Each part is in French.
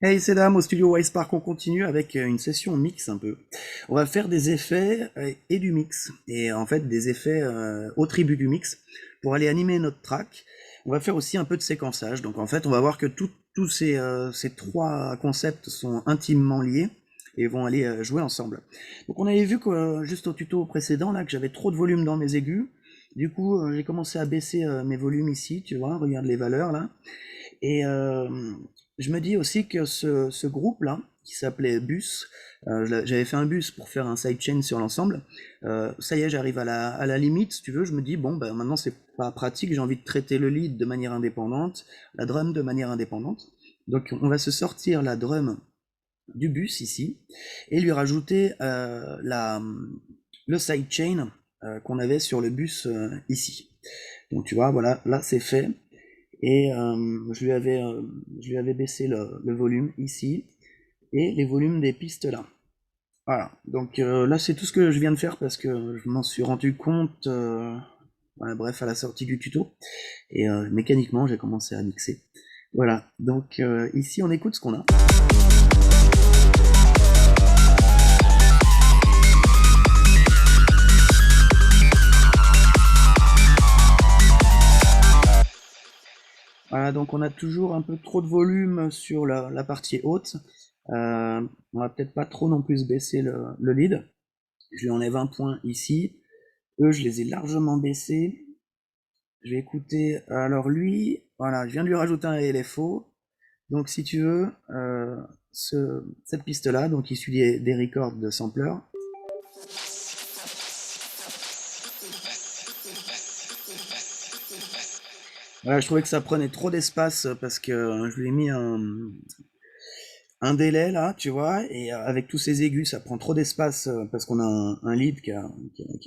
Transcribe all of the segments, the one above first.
Hey, c'est Dame, au studio Wisepark, on continue avec une session mix un peu. On va faire des effets et du mix, et en fait des effets au tribut du mix pour aller animer notre track. On va faire aussi un peu de séquençage, donc en fait on va voir que tous ces trois concepts sont intimement liés et vont aller jouer ensemble. Donc on avait vu que juste au tuto précédent là que j'avais trop de volume dans mes aigus, du coup j'ai commencé à baisser mes volumes ici, tu vois, regarde les valeurs là. Et je me dis aussi que ce groupe-là, qui s'appelait Bus, j'avais fait un bus pour faire un sidechain sur l'ensemble. Ça y est, j'arrive à la limite, si tu veux. Je me dis, bon, ben, maintenant c'est pas pratique, j'ai envie de traiter le lead de manière indépendante, la drum de manière indépendante. Donc on va se sortir la drum du bus ici et lui rajouter le sidechain qu'on avait sur le bus ici. Donc tu vois, voilà, là c'est fait. Et je lui avais baissé le volume ici et les volumes des pistes là. Voilà, donc là c'est tout ce que je viens de faire parce que je m'en suis rendu compte, voilà, bref, à la sortie du tuto. Et mécaniquement j'ai commencé à mixer. Voilà, donc ici on écoute ce qu'on a. Voilà, donc on a toujours un peu trop de volume sur la partie haute. On va peut-être pas trop non plus baisser le lead. Je lui enlève un point ici. Eux, je les ai largement baissés. Je vais écouter. Alors lui, voilà, je viens de lui rajouter un LFO. Donc si tu veux, cette piste-là, donc issue des records de sampler. Voilà, je trouvais que ça prenait trop d'espace parce que je lui ai mis un délai là, tu vois, et avec tous ces aigus, ça prend trop d'espace parce qu'on a un lead qui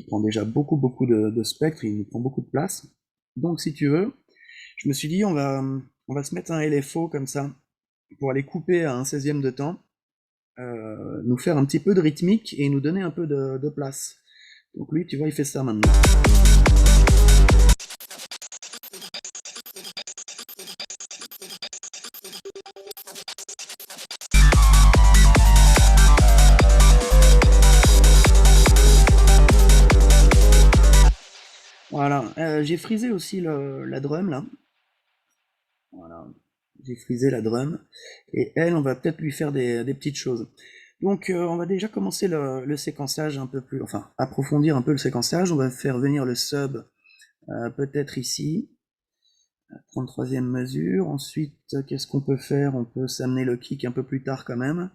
prend déjà beaucoup de spectre, il nous prend beaucoup de place. Donc si tu veux, je me suis dit on va se mettre un LFO comme ça pour aller couper à un 16e de temps, nous faire un petit peu de rythmique et nous donner un peu de place. Donc lui, tu vois, il fait ça maintenant. Voilà, j'ai frisé aussi la drum là. Voilà, j'ai frisé la drum. Et elle, on va peut-être lui faire des petites choses. Donc on va déjà commencer le séquençage un peu plus, enfin approfondir un peu le séquençage. On va faire venir le sub peut-être ici, 33e mesure. Ensuite, qu'est-ce qu'on peut faire? On peut s'amener le kick un peu plus tard quand même.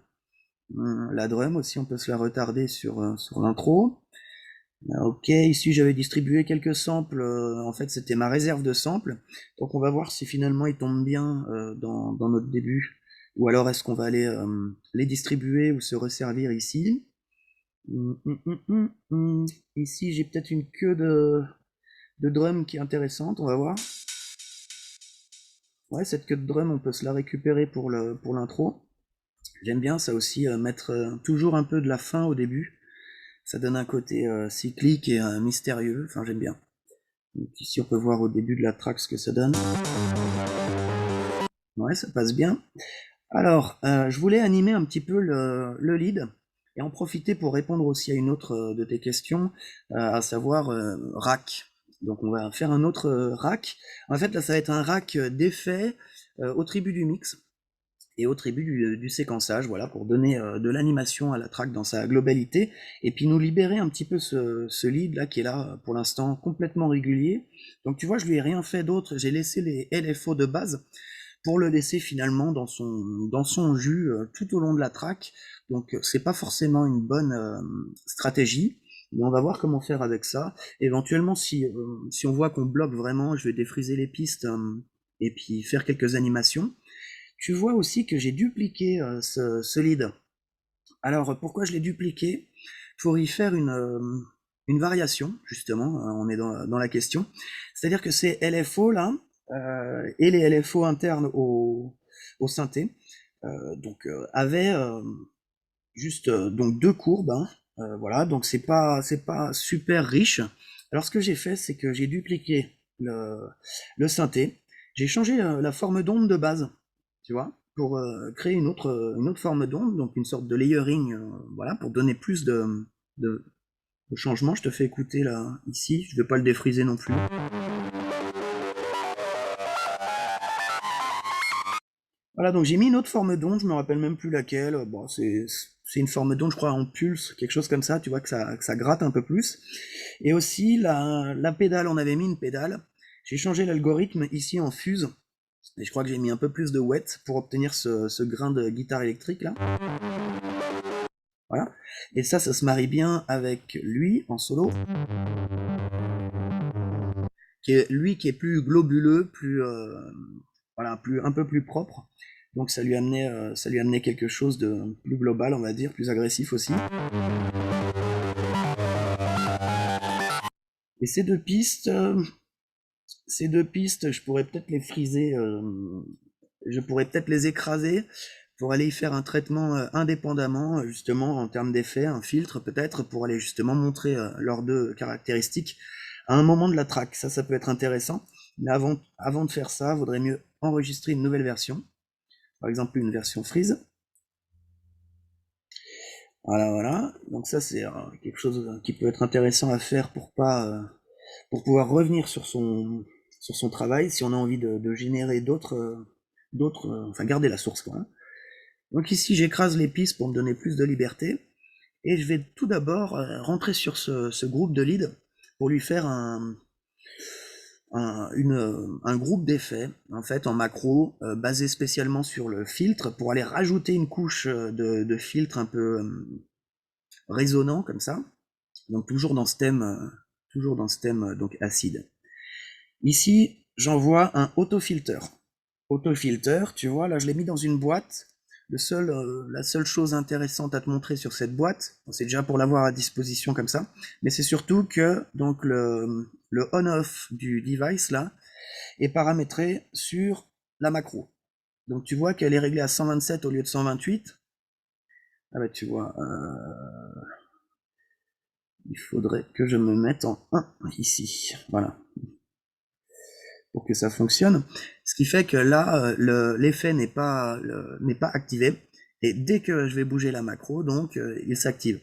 La drum aussi, on peut se la retarder sur l'intro. Ok, ici j'avais distribué quelques samples, en fait c'était ma réserve de samples, donc on va voir si finalement ils tombent bien dans notre début, ou alors est-ce qu'on va aller les distribuer ou se resservir ici. Ici j'ai peut-être une queue de drum qui est intéressante, on va voir. Ouais, cette queue de drum on peut se la récupérer pour l'intro. J'aime bien ça aussi, mettre toujours un peu de la fin au début, ça donne un côté cyclique et mystérieux, enfin j'aime bien. Donc ici on peut voir au début de la track ce que ça donne. Ouais, ça passe bien. Alors, je voulais animer un petit peu le lead et en profiter pour répondre aussi à une autre de tes questions, à savoir rack. Donc on va faire un autre rack. En fait là ça va être un rack d'effets au tribut du mix et au tribut du séquençage, voilà, pour donner de l'animation à la track dans sa globalité, et puis nous libérer un petit peu ce lead là qui est là pour l'instant complètement régulier. Donc tu vois, je lui ai rien fait d'autre, j'ai laissé les LFO de base pour le laisser finalement dans son jus tout au long de la track. Donc c'est pas forcément une bonne stratégie, mais on va voir comment faire avec ça. Éventuellement, si on voit qu'on bloque vraiment, je vais défriser les pistes et puis faire quelques animations. Tu vois aussi que j'ai dupliqué ce lead. Alors pourquoi je l'ai dupliqué? Pour y faire une variation, justement, on est dans la question. C'est-à-dire que ces LFO là, et les LFO internes au synthé, avaient juste donc deux courbes, hein, voilà, donc c'est pas super riche. Alors ce que j'ai fait, c'est que j'ai dupliqué le synthé, j'ai changé la forme d'onde de base, tu vois. pour créer une autre forme d'onde, donc une sorte de layering, voilà, pour donner plus de, de changement. Je te fais écouter là, ici, je vais pas le défriser non plus. Voilà, donc j'ai mis une autre forme d'onde, je me rappelle même plus laquelle. Bon, c'est une forme d'onde, je crois, en pulse, quelque chose comme ça, tu vois, que ça gratte un peu plus. Et aussi, la pédale, on avait mis une pédale. J'ai changé l'algorithme ici en fuse. Et je crois que j'ai mis un peu plus de wet pour obtenir ce grain de guitare électrique là. Voilà. Et ça se marie bien avec lui en solo, lui qui est plus globuleux, plus voilà, un peu plus propre. Donc ça lui amenait quelque chose de plus global, on va dire, plus agressif aussi. Et ces deux pistes, je pourrais peut-être les friser, je pourrais peut-être les écraser pour aller y faire un traitement indépendamment, justement en termes d'effet, un filtre peut-être, pour aller justement montrer leurs deux caractéristiques à un moment de la track. Ça peut être intéressant. Mais avant de faire ça, il vaudrait mieux enregistrer une nouvelle version, par exemple une version freeze. Voilà, voilà. Donc ça c'est quelque chose qui peut être intéressant à faire pour pouvoir revenir sur son travail si on a envie de générer enfin garder la source quoi, hein. Donc ici j'écrase les pistes pour me donner plus de liberté et je vais tout d'abord rentrer sur ce groupe de lead pour lui faire un groupe d'effets en fait en macro basé spécialement sur le filtre pour aller rajouter une couche de filtre un peu résonnant comme ça. Donc toujours dans ce thème donc acide. Ici, j'envoie un autofilter. Autofilter, tu vois, là je l'ai mis dans une boîte. La seule chose intéressante à te montrer sur cette boîte, c'est déjà pour l'avoir à disposition comme ça, mais c'est surtout que donc le on-off du device là est paramétré sur la macro. Donc tu vois qu'elle est réglée à 127 au lieu de 128. Ah bah tu vois, il faudrait que je me mette en 1 ici. Voilà. Pour que ça fonctionne. Ce qui fait que là, l'effet n'est pas activé. Et dès que je vais bouger la macro, donc il s'active.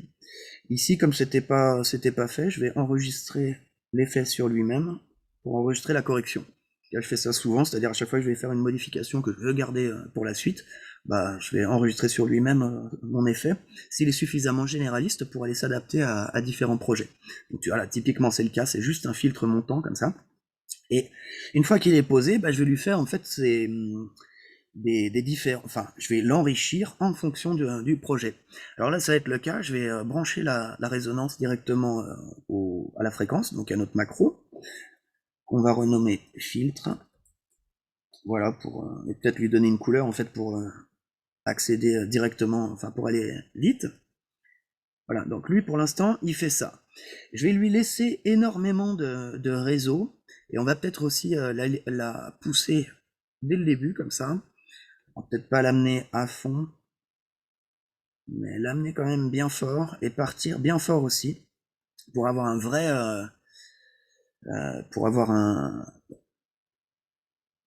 Ici, comme c'était pas fait, je vais enregistrer l'effet sur lui-même pour enregistrer la correction. Là, je fais ça souvent, c'est-à-dire à chaque fois que je vais faire une modification que je veux garder pour la suite, bah, je vais enregistrer sur lui-même mon effet, s'il est suffisamment généraliste pour aller s'adapter à différents projets. Donc tu vois là, typiquement c'est le cas, c'est juste un filtre montant comme ça. Et une fois qu'il est posé, bah, je vais lui faire en fait des différents, enfin, je vais l'enrichir en fonction du projet. Alors là, ça va être le cas. Je vais brancher la résonance directement à la fréquence, donc à notre macro, qu'on va renommer filtre. Voilà, pour et peut-être lui donner une couleur en fait pour accéder directement, enfin pour aller vite. Voilà, donc lui pour l'instant, il fait ça. Je vais lui laisser énormément de réseau et on va peut-être aussi la pousser dès le début comme ça. On va peut-être pas l'amener à fond, mais l'amener quand même bien fort et partir bien fort aussi pour avoir un vrai, pour avoir un.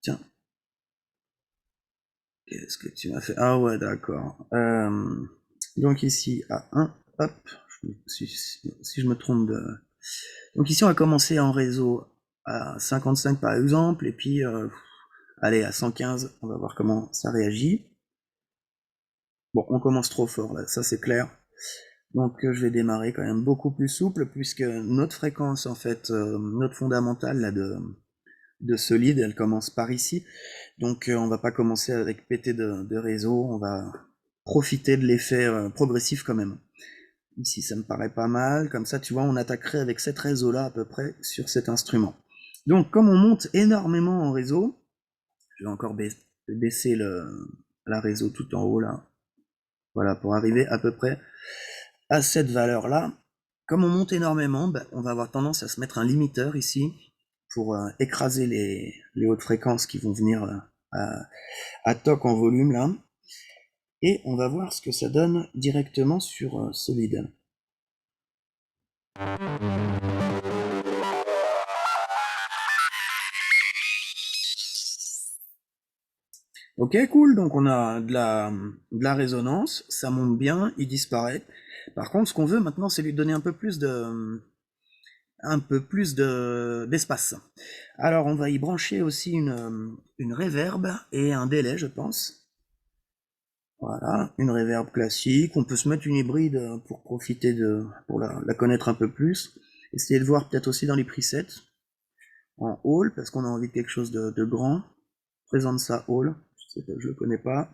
Tiens, qu'est-ce que tu m'as fait? Ah ouais, d'accord. Donc ici à 1, hop, si je me trompe de. Donc ici on va commencer en réseau à 55 par exemple, et puis allez à 115, on va voir comment ça réagit. Bon, on commence trop fort là, ça c'est clair. Donc je vais démarrer quand même beaucoup plus souple puisque notre fréquence en fait, notre fondamentale là de solide, elle commence par ici. Donc on va pas commencer avec péter de réseau, on va profiter de l'effet progressif quand même. Ici ça me paraît pas mal, comme ça tu vois on attaquerait avec cette réseau là à peu près sur cet instrument. Donc comme on monte énormément en réseau, je vais encore baisser la réseau tout en haut là, voilà pour arriver à peu près à cette valeur-là. Comme on monte énormément, bah, on va avoir tendance à se mettre un limiteur ici pour écraser les hautes fréquences qui vont venir à toc en volume là. Et on va voir ce que ça donne directement sur Solid. Ok, cool, donc on a de la résonance, ça monte bien, il disparaît. Par contre, ce qu'on veut maintenant, c'est lui donner d'espace. Alors, on va y brancher aussi une reverb et un délai, je pense. Voilà, une reverb classique. On peut se mettre une hybride pour pour la connaître un peu plus. Essayer de voir peut-être aussi dans les presets en hall, parce qu'on a envie de quelque chose de grand. Présente ça hall, je le connais pas.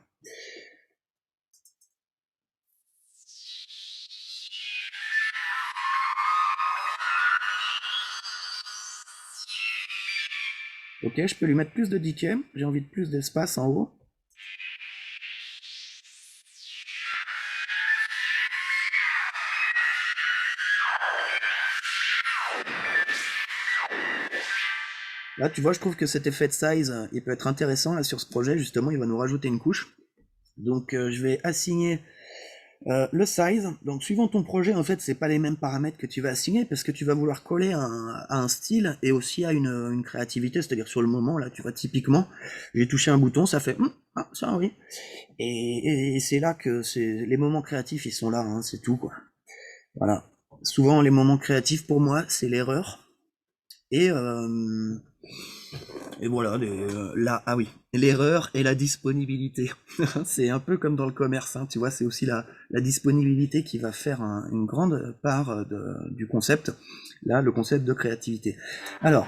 Ok, je peux lui mettre plus de decay. J'ai envie de plus d'espace en haut. Là, tu vois, je trouve que cet effet de size, il peut être intéressant là sur ce projet. Justement, il va nous rajouter une couche. Donc, je vais assigner le size. Donc, suivant ton projet, en fait, c'est pas les mêmes paramètres que tu vas assigner parce que tu vas vouloir coller à un style et aussi à une créativité. C'est-à-dire sur le moment, là, tu vois, typiquement, j'ai touché un bouton, ça fait ah, ça oui. Et c'est là que les moments créatifs, ils sont là, hein, c'est tout, quoi. Voilà. Souvent, les moments créatifs, pour moi, c'est l'erreur. Et, euh, et voilà, ah oui, l'erreur et la disponibilité. C'est un peu comme dans le commerce, hein, tu vois, c'est aussi la disponibilité qui va faire une grande part du concept. Là, le concept de créativité. Alors,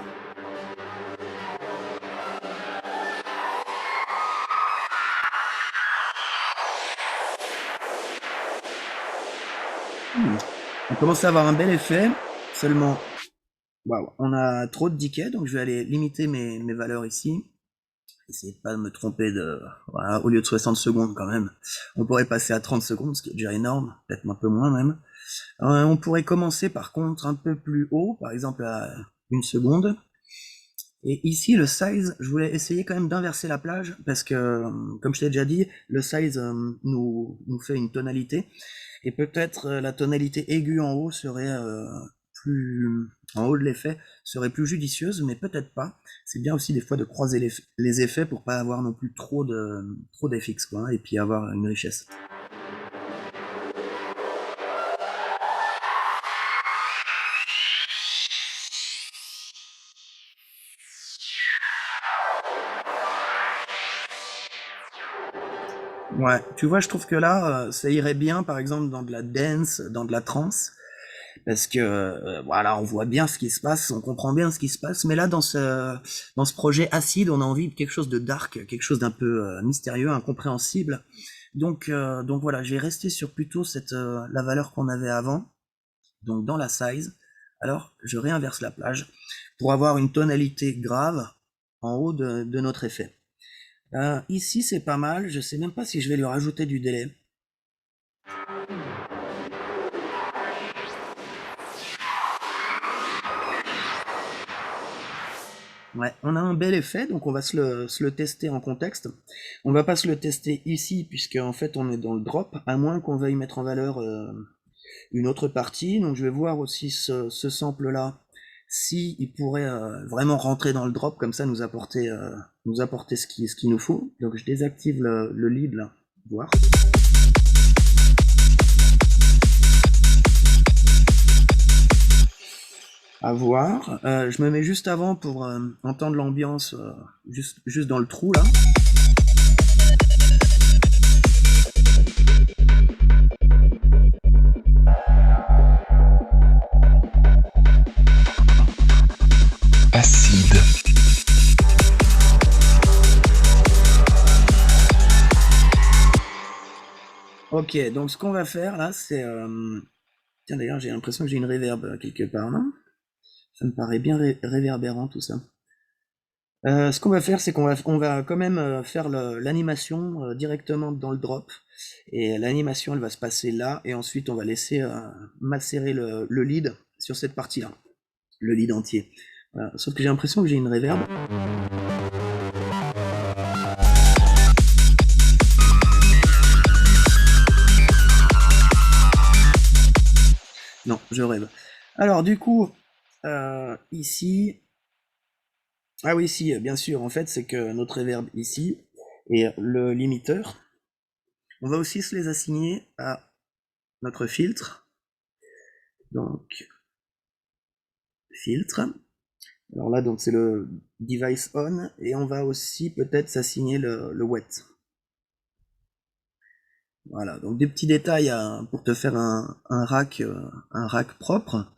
on commence à avoir un bel effet, seulement, waouh, on a trop de decay, donc je vais aller limiter mes valeurs ici. Essayer de pas me tromper voilà, au lieu de 60 secondes quand même. On pourrait passer à 30 secondes, ce qui est déjà énorme, peut-être un peu moins même. On pourrait commencer par contre un peu plus haut, par exemple à 1 seconde. Et ici, le size, je voulais essayer quand même d'inverser la plage, parce que, comme je t'ai déjà dit, le size nous fait une tonalité, et peut-être la tonalité aiguë en haut serait plus... en haut de l'effet, serait plus judicieuse, mais peut-être pas. C'est bien aussi des fois de croiser les effets pour pas avoir non plus trop d'FX, quoi, et puis avoir une richesse. Ouais, tu vois, je trouve que là, ça irait bien, par exemple, dans de la dance, dans de la trance, parce que voilà, on voit bien ce qui se passe, on comprend bien ce qui se passe, mais là, dans ce projet acide, on a envie de quelque chose de dark, quelque chose d'un peu mystérieux, incompréhensible. Donc voilà, j'ai resté sur plutôt la valeur qu'on avait avant, donc dans la size. Alors, je réinverse la plage pour avoir une tonalité grave en haut de notre effet. Ici, c'est pas mal. Je sais même pas si je vais lui rajouter du délai. Ouais, on a un bel effet, donc on va se le tester en contexte. On va pas se le tester ici, puisque en fait on est dans le drop, à moins qu'on veuille mettre en valeur une autre partie. Donc je vais voir aussi ce sample-là, si il pourrait vraiment rentrer dans le drop, comme ça nous apporter ce qu'il nous faut. Donc je désactive le lead là, voir. À voir. Je me mets juste avant pour entendre l'ambiance, juste dans le trou là. Acide. Ok, donc ce qu'on va faire là, c'est... Tiens d'ailleurs, j'ai l'impression que j'ai une réverb quelque part, non? Ça me paraît bien réverbérant tout ça. Ce qu'on va faire, c'est qu'on va quand même faire l'animation directement dans le drop. Et l'animation, elle va se passer là, et ensuite on va laisser macérer le lead sur cette partie-là. Le lead entier. Voilà. Sauf que j'ai l'impression que j'ai une réverb. Non, je rêve. Alors du coup, ici... Ah oui, si, bien sûr, en fait, c'est que notre reverb ici, Et le limiteur, on va aussi se les assigner à notre filtre. Donc, filtre. Alors là, donc c'est le device on, et on va aussi peut-être s'assigner le wet. Voilà, donc des petits détails pour te faire un rack propre.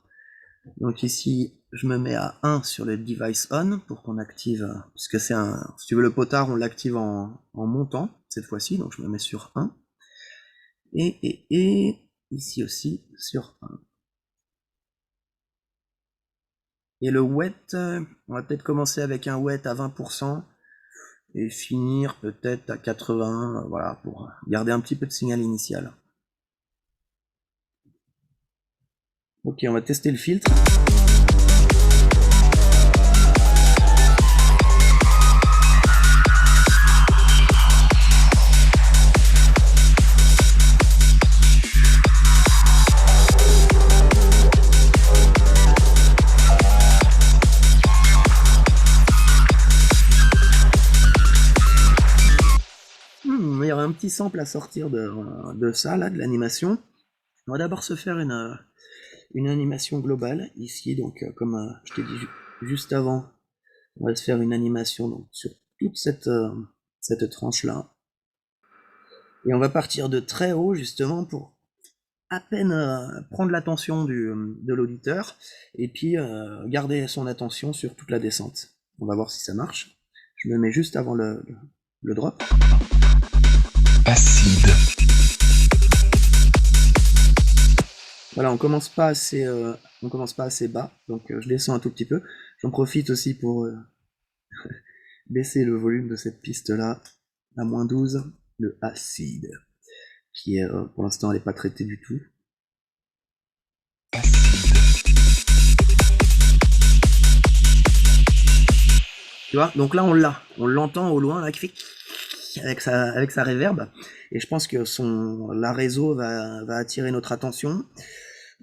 Donc ici, je me mets à 1 sur le device on pour qu'on active, puisque c'est si tu veux le potard, on l'active en montant cette fois-ci, donc je me mets sur 1. Et ici aussi sur 1. Et le wet, on va peut-être commencer avec un wet à 20% et finir peut-être à 80, voilà, pour garder un petit peu de signal initial. Ok, on va tester le filtre. Il y aurait un petit sample à sortir de ça, là, de l'animation. On va d'abord se faire une animation globale, ici, donc comme je t'ai dit juste avant, on va se faire une animation donc, sur toute cette tranche-là. Et on va partir de très haut, justement, pour à peine prendre l'attention de l'auditeur, et puis garder son attention sur toute la descente. On va voir si ça marche. Je me mets juste avant le drop. Acide. Voilà, on commence pas assez bas, donc je descends un tout petit peu. J'en profite aussi pour baisser le volume de cette piste-là à -12, le acide, qui est pour l'instant elle n'est pas traitée du tout. Tu vois, donc là on l'entend au loin là qui fait avec sa reverb, et je pense que la réseau va attirer notre attention.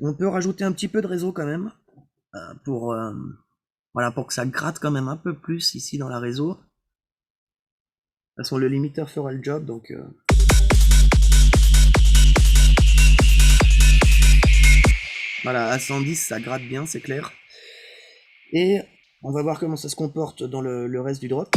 On peut rajouter un petit peu de réseau quand même pour que ça gratte quand même un peu plus ici dans la réseau. De toute façon le limiteur fera le job, donc voilà, à 110 ça gratte bien, c'est clair. Et on va voir comment ça se comporte dans le reste du drop.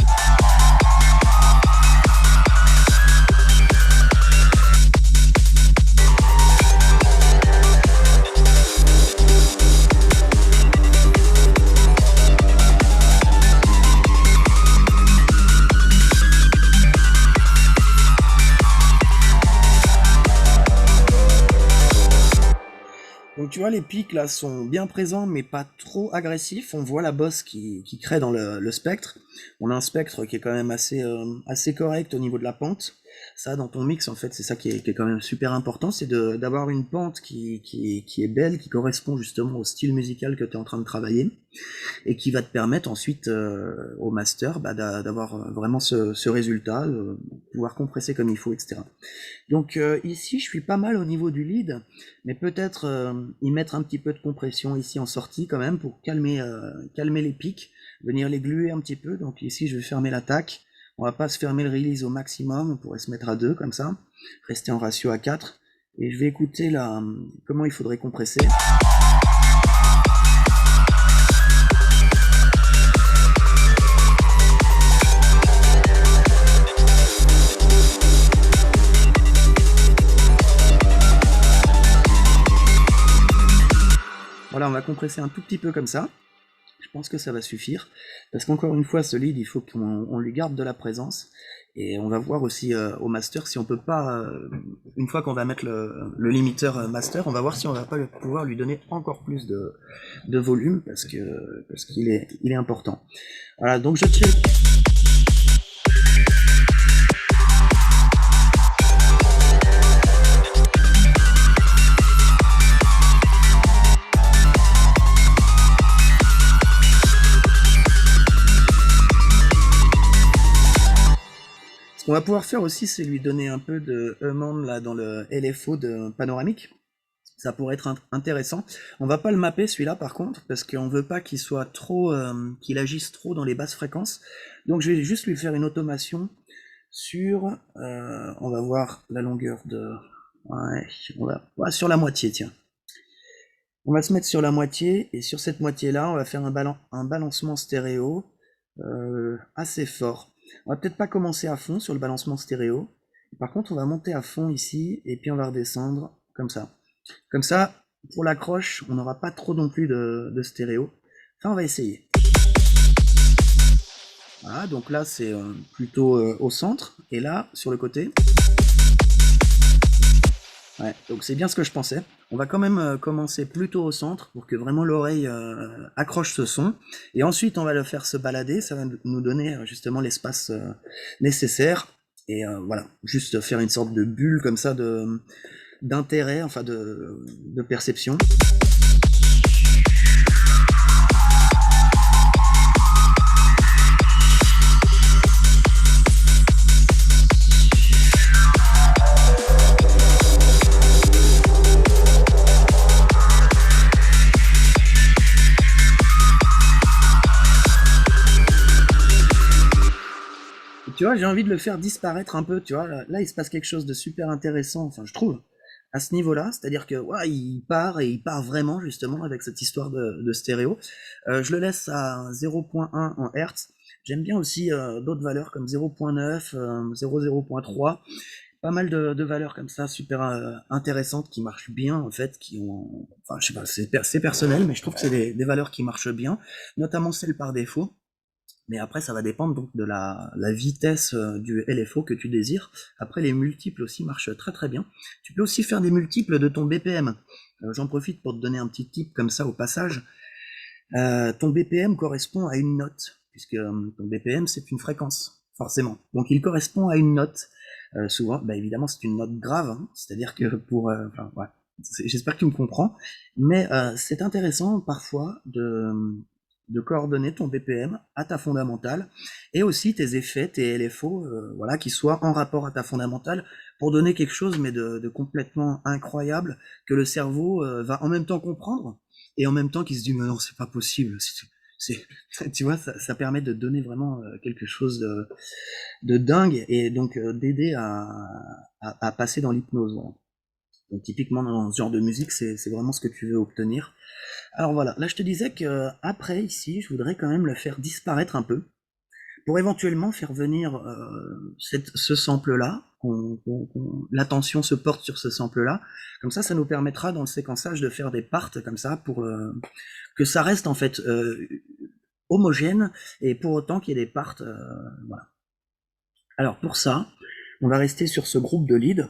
Donc tu vois, les pics là sont bien présents mais pas trop agressifs. On voit la bosse qui crée dans le spectre. On a un spectre qui est quand même assez correct au niveau de la pente. Ça, dans ton mix, en fait, c'est ça qui est quand même super important, c'est d'avoir une pente qui est belle, qui correspond justement au style musical que tu es en train de travailler, et qui va te permettre ensuite au master d'avoir vraiment ce résultat, pouvoir compresser comme il faut, etc. Donc ici, je suis pas mal au niveau du lead, mais peut-être y mettre un petit peu de compression ici en sortie quand même pour calmer les pics, venir les gluer un petit peu. Donc ici, je vais fermer l'attaque. On va pas se fermer le release au maximum, on pourrait se mettre à 2 comme ça, rester en ratio à 4. Et je vais écouter là comment il faudrait compresser. Voilà, on va compresser un tout petit peu comme ça. Je pense que ça va suffire, parce qu'encore une fois, ce lead, il faut qu'on lui garde de la présence, et on va voir aussi au master si on peut pas, une fois qu'on va mettre le limiteur master, on va voir si on va pas pouvoir lui donner encore plus de volume, parce qu'il est important. Voilà, donc je check. Ce qu'on va pouvoir faire aussi, c'est lui donner un peu de amende là dans le LFO de panoramique. Ça pourrait être intéressant. On va pas le mapper celui-là par contre, parce qu'on veut pas qu'il soit trop, qu'il agisse trop dans les basses fréquences. Donc je vais juste lui faire une automation sur, on va voir la longueur de... Ouais, ouais, sur la moitié, tiens. On va se mettre sur la moitié, et sur cette moitié-là, on va faire un balancement stéréo assez fort. On va peut-être pas commencer à fond sur le balancement stéréo. Par contre, on va monter à fond ici, et puis on va redescendre comme ça. Comme ça, pour l'accroche, on n'aura pas trop non plus de stéréo. Enfin, on va essayer. Voilà, donc là, c'est plutôt au centre, et là, sur le côté. Ouais, donc c'est bien ce que je pensais. On va quand même commencer plutôt au centre pour que vraiment l'oreille accroche ce son. Et ensuite, on va le faire se balader. Ça va nous donner justement l'espace nécessaire. Et voilà, juste faire une sorte de bulle comme ça d'intérêt, enfin de perception. Tu vois, j'ai envie de le faire disparaître un peu, tu vois. Là, il se passe quelque chose de super intéressant, enfin, je trouve, à ce niveau-là. C'est-à-dire que, ouais, il part, et il part vraiment, justement, avec cette histoire de stéréo. Je le laisse à 0.1 en Hertz. J'aime bien aussi d'autres valeurs comme 0.9, 0.3. Pas mal de valeurs comme ça, super intéressantes, qui marchent bien, en fait, qui ont... Enfin, je sais pas, c'est personnel, mais je trouve que c'est des valeurs qui marchent bien, notamment celles par défaut. Mais après, ça va dépendre donc de la vitesse du LFO que tu désires. Après, les multiples aussi marchent très très bien. Tu peux aussi faire des multiples de ton BPM. J'en profite pour te donner un petit tip comme ça au passage. Ton BPM correspond à une note, puisque ton BPM c'est une fréquence, forcément. Donc il correspond à une note. Souvent, bah, évidemment, c'est une note grave, hein, c'est-à-dire que pour... enfin, ouais. J'espère que tu me comprends. Mais c'est intéressant parfois de coordonner ton BPM à ta fondamentale, et aussi tes effets, tes LFO, voilà, qui soient en rapport à ta fondamentale, pour donner quelque chose mais de complètement incroyable, que le cerveau va en même temps comprendre, et en même temps qu'il se dit mais non, c'est pas possible. Tu vois, ça permet de donner vraiment quelque chose de dingue, et donc d'aider à passer dans l'hypnose. Voilà. Donc typiquement dans ce genre de musique, c'est vraiment ce que tu veux obtenir. Alors voilà, là je te disais que après ici, je voudrais quand même le faire disparaître un peu, pour éventuellement faire venir ce sample-là, l'attention se porte sur ce sample-là. Comme ça nous permettra dans le séquençage de faire des parts comme ça, pour que ça reste en fait homogène, et pour autant qu'il y ait des parts. Voilà. Alors pour ça, on va rester sur ce groupe de lead.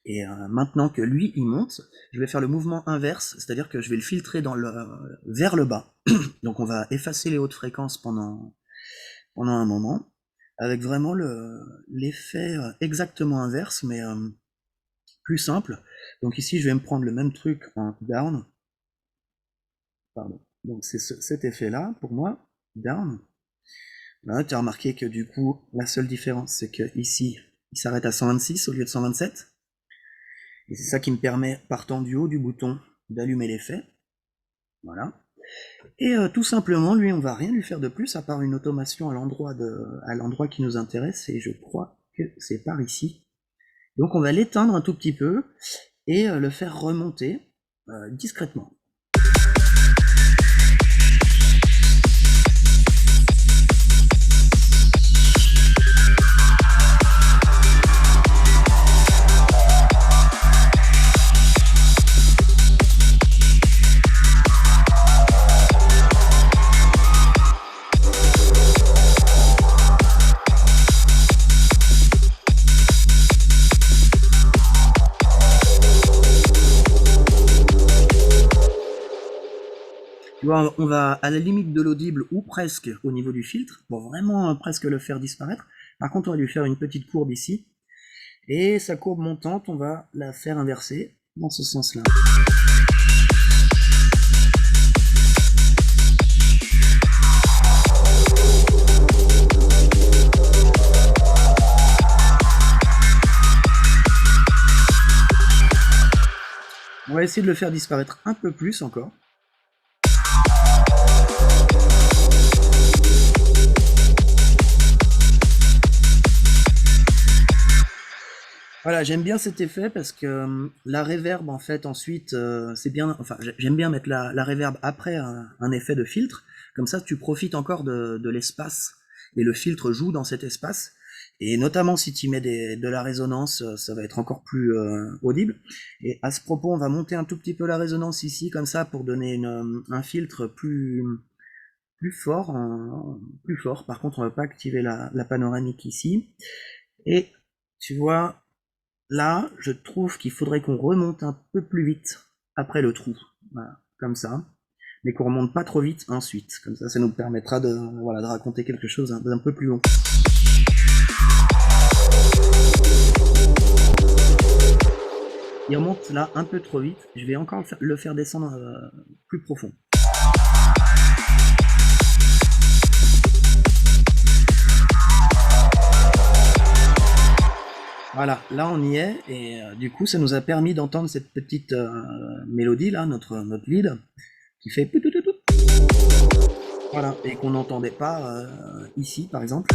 Et maintenant que lui, il monte, je vais faire le mouvement inverse, c'est-à-dire que je vais le filtrer vers le bas. Donc on va effacer les hautes fréquences pendant un moment, avec vraiment l'effet exactement inverse, mais plus simple. Donc ici, je vais me prendre le même truc en down. Pardon. Donc c'est cet effet-là, pour moi, down. Là, tu as remarqué que du coup, la seule différence, c'est que ici, il s'arrête à 126 au lieu de 127. Et c'est ça qui me permet, partant du haut du bouton, d'allumer l'effet. Voilà. Et tout simplement, lui, on va rien lui faire de plus, à part une automation à l'endroit qui nous intéresse, et je crois que c'est par ici. Donc on va l'éteindre un tout petit peu, et le faire remonter discrètement. Tu vois, on va à la limite de l'audible, ou presque au niveau du filtre, pour vraiment presque le faire disparaître. Par contre, on va lui faire une petite courbe ici. Et sa courbe montante, on va la faire inverser dans ce sens-là. On va essayer de le faire disparaître un peu plus encore. Voilà, j'aime bien cet effet parce que la reverb, en fait, ensuite, c'est bien. Enfin, j'aime bien mettre la reverb après un effet de filtre. Comme ça, tu profites encore de l'espace et le filtre joue dans cet espace. Et notamment si tu mets de la résonance, ça va être encore plus audible. Et à ce propos, on va monter un tout petit peu la résonance ici, comme ça, pour donner un filtre plus fort, plus fort. Par contre, on va pas activer la panoramique ici. Et tu vois, là, je trouve qu'il faudrait qu'on remonte un peu plus vite après le trou. Voilà, comme ça. Mais qu'on remonte pas trop vite ensuite. Comme ça nous permettra voilà, de raconter quelque chose d'un peu plus long. Il remonte là un peu trop vite. Je vais encore le faire descendre plus profond. Voilà, là on y est, et du coup ça nous a permis d'entendre cette petite mélodie là, notre lead, qui fait voilà, et qu'on n'entendait pas ici par exemple.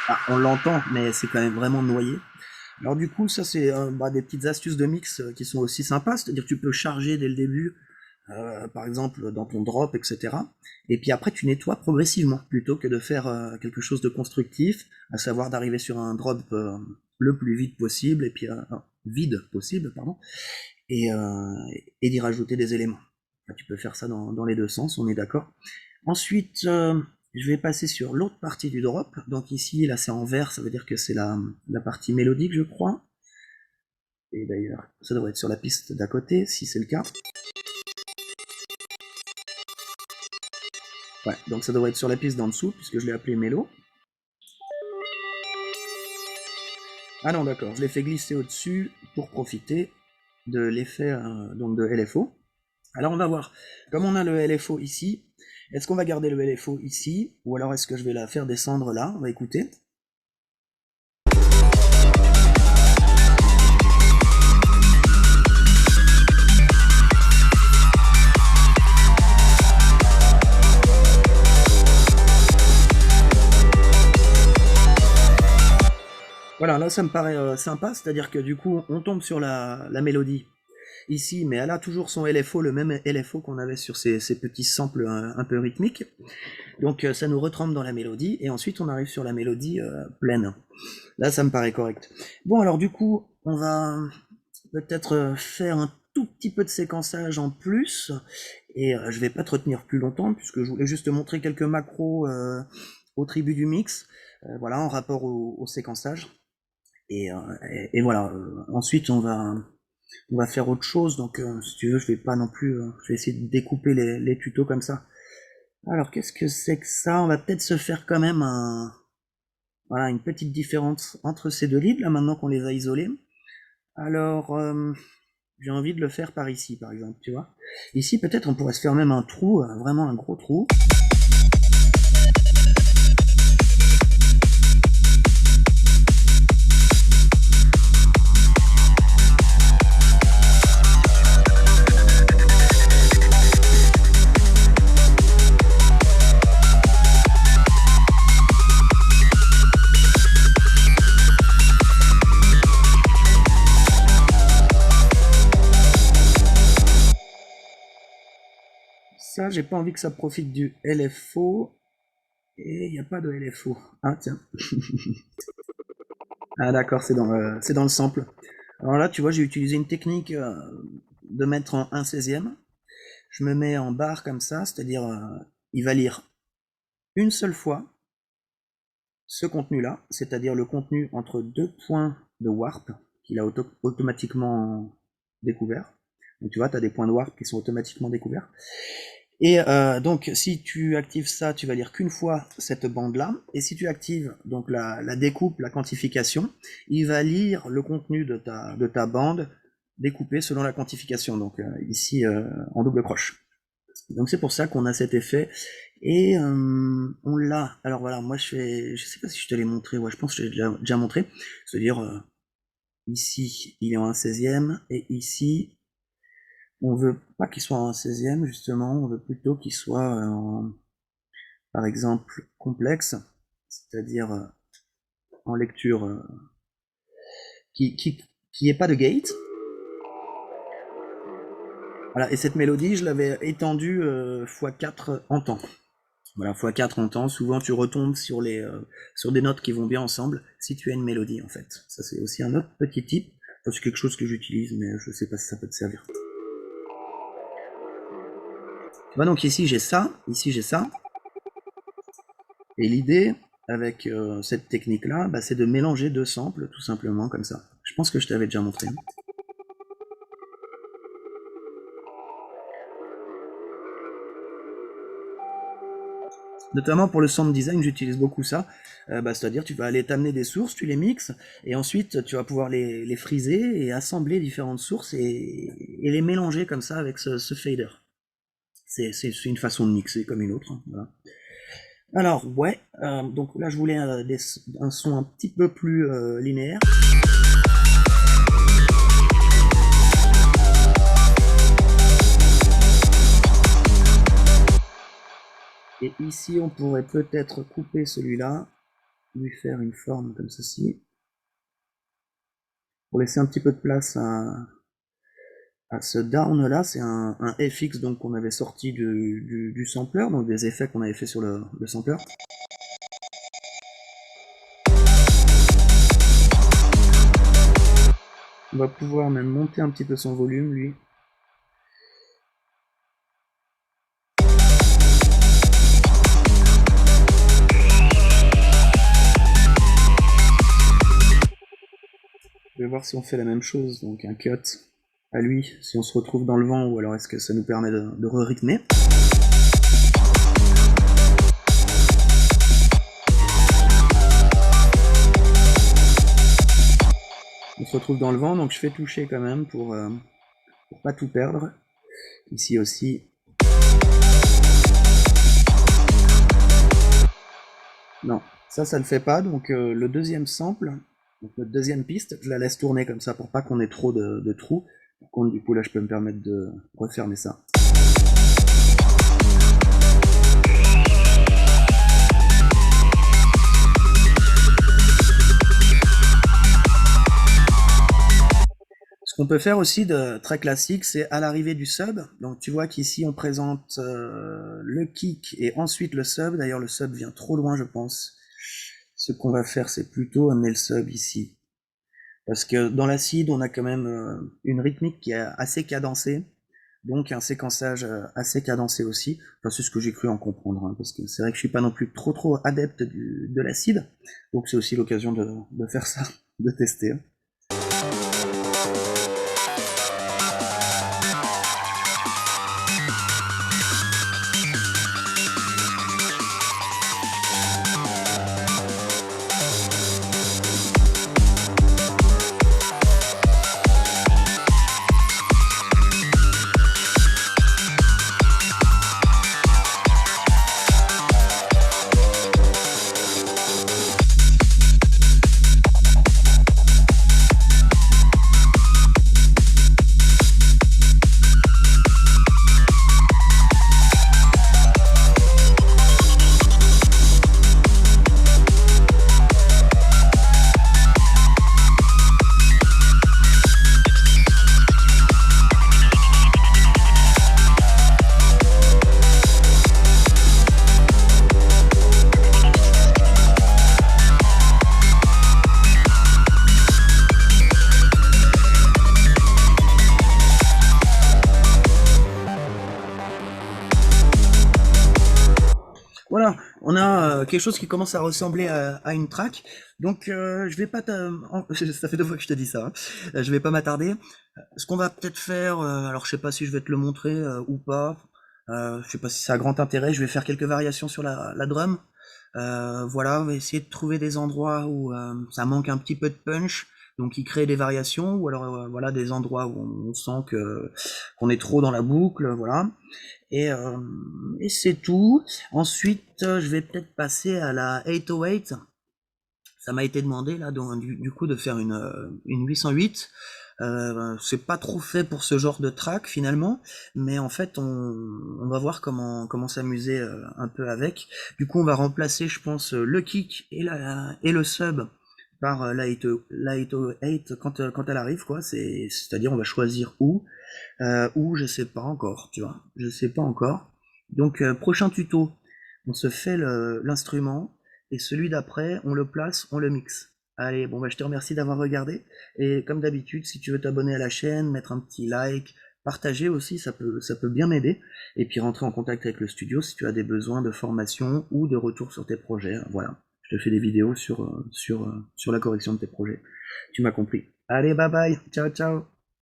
Ah, on l'entend, mais c'est quand même vraiment noyé. Alors du coup, ça c'est des petites astuces de mix qui sont aussi sympas, c'est-à-dire que tu peux charger dès le début, par exemple dans ton drop, etc. Et puis après tu nettoies progressivement, plutôt que de faire quelque chose de constructif, à savoir d'arriver sur un drop le plus vite possible, et puis vide possible, pardon, et, euh, et d'y rajouter des éléments. Enfin, tu peux faire ça dans les deux sens, on est d'accord. Ensuite, je vais passer sur l'autre partie du drop. Donc ici, là c'est en vert, ça veut dire que c'est la partie mélodique, je crois. Et d'ailleurs, ça devrait être sur la piste d'à côté, si c'est le cas. Ouais, donc ça devrait être sur la piste d'en dessous, puisque je l'ai appelé mélo. Ah non, d'accord, je l'ai fait glisser au-dessus pour profiter de l'effet donc de LFO. Alors on va voir, comme on a le LFO ici, est-ce qu'on va garder le LFO ici, ou alors est-ce que je vais la faire descendre là? On va écouter. Voilà, là ça me paraît sympa, c'est-à-dire que du coup on tombe sur la mélodie ici, mais elle a toujours son LFO, le même LFO qu'on avait sur ces petits samples un peu rythmiques. Donc ça nous retrempe dans la mélodie, et ensuite on arrive sur la mélodie pleine. Là ça me paraît correct. Bon alors du coup, on va peut-être faire un tout petit peu de séquençage en plus, et je vais pas te retenir plus longtemps, puisque je voulais juste te montrer quelques macros au tribu du mix, voilà, en rapport au séquençage. Et voilà, ensuite on va faire autre chose, donc si tu veux, je vais pas non plus, je vais essayer de découper les tutos comme ça. Alors qu'est-ce que c'est que ça? On va peut-être se faire quand même voilà, une petite différence entre ces deux leads, là maintenant qu'on les a isolés. Alors, j'ai envie de le faire par ici, par exemple, tu vois. Ici, peut-être on pourrait se faire même un trou, vraiment un gros trou. Ça, j'ai pas envie que ça profite du LFO. Et il n'y a pas de LFO. Ah, tiens. Ah, d'accord, c'est dans le sample. Alors là, tu vois, j'ai utilisé une technique de mettre en 1/16e. Je me mets en barre comme ça, c'est-à-dire, il va lire une seule fois ce contenu-là, c'est-à-dire le contenu entre deux points de warp qu'il a automatiquement découvert. Donc tu vois, tu as des points de warp qui sont automatiquement découverts. Et donc si tu actives ça, tu vas lire qu'une fois cette bande-là. Et si tu actives donc la découpe, la quantification, il va lire le contenu de ta bande découpé selon la quantification. Donc ici en double croche. Donc c'est pour ça qu'on a cet effet. Et on l'a. Alors voilà, moi je sais pas si je te l'ai montré, ouais, je pense que je l'ai déjà montré. C'est-à-dire ici il est en 1/16e, et ici on veut pas qu'il soit en 16e justement, on veut plutôt qu'il soit par exemple complexe, c'est-à-dire en lecture qui ait pas de gate. Voilà, et cette mélodie, je l'avais étendue x4 en temps. Voilà, x4 en temps, souvent tu retombes sur des notes qui vont bien ensemble, si tu as une mélodie en fait. Ça c'est aussi un autre petit tip, c'est quelque chose que j'utilise, mais je sais pas si ça peut te servir. Voilà, donc ici j'ai ça, et l'idée avec cette technique-là, bah, c'est de mélanger deux samples, tout simplement, comme ça. Je pense que je t'avais déjà montré. Notamment pour le sound design, j'utilise beaucoup ça. C'est-à-dire, tu vas aller t'amener des sources, tu les mixes, et ensuite tu vas pouvoir les friser et assembler différentes sources et les mélanger comme ça avec ce fader. C'est une façon de mixer comme une autre. Hein, voilà. Alors, ouais, donc là je voulais un son un petit peu plus linéaire. Et ici, on pourrait peut-être couper celui-là, lui faire une forme comme ceci, pour laisser un petit peu de place à ce down-là. C'est un FX donc qu'on avait sorti du sampler, donc des effets qu'on avait fait sur le sampler. On va pouvoir même monter un petit peu son volume, lui. Je vais voir si on fait la même chose, donc un cut à lui, si on se retrouve dans le vent, ou alors est-ce que ça nous permet de re-rythmer. On se retrouve dans le vent, donc je fais toucher quand même pour pas tout perdre. Ici aussi. Non, ça le fait pas, donc le deuxième sample, donc notre deuxième piste, je la laisse tourner comme ça pour pas qu'on ait trop de trous. Par contre, du coup, là, je peux me permettre de refermer ça. Ce qu'on peut faire aussi de très classique, c'est à l'arrivée du sub. Donc tu vois qu'ici on présente le kick et ensuite le sub. D'ailleurs, le sub vient trop loin, je pense. Ce qu'on va faire, c'est plutôt amener le sub ici. Parce que dans l'acide, on a quand même une rythmique qui est assez cadencée, donc un séquençage assez cadencé aussi. Enfin, c'est ce que j'ai cru en comprendre, hein, parce que c'est vrai que je suis pas non plus trop adepte de l'acide, donc c'est aussi l'occasion de faire ça, de tester. Voilà, on a quelque chose qui commence à ressembler à une track. Donc je vais pas ça fait 2 fois que je te dis ça. Hein. Je vais pas m'attarder. Ce qu'on va peut-être faire, alors je sais pas si je vais te le montrer ou pas. Je sais pas si ça a grand intérêt. Je vais faire quelques variations sur la drum. Voilà, on va essayer de trouver des endroits où ça manque un petit peu de punch. Donc il crée des variations, ou alors voilà des endroits où on sent qu'on est trop dans la boucle, voilà. Et c'est tout. Ensuite, je vais peut-être passer à la 808. Ça m'a été demandé là, donc, du coup, de faire une 808. C'est pas trop fait pour ce genre de track finalement, mais en fait, on va voir comment s'amuser un peu avec. Du coup, on va remplacer, je pense, le kick et le sub par l'A808 quand elle arrive, quoi. C'est-à-dire, on va choisir où, je sais pas encore, tu vois. Je sais pas encore. Donc, prochain tuto, on se fait l'instrument, et celui d'après, on le place, on le mixe. Allez, bon, bah, je te remercie d'avoir regardé. Et comme d'habitude, si tu veux t'abonner à la chaîne, mettre un petit like, partager aussi, ça peut bien m'aider. Et puis rentrer en contact avec le studio si tu as des besoins de formation ou de retour sur tes projets. Voilà. Je te fais des vidéos sur la correction de tes projets. Tu m'as compris. Allez, bye bye. Ciao, ciao.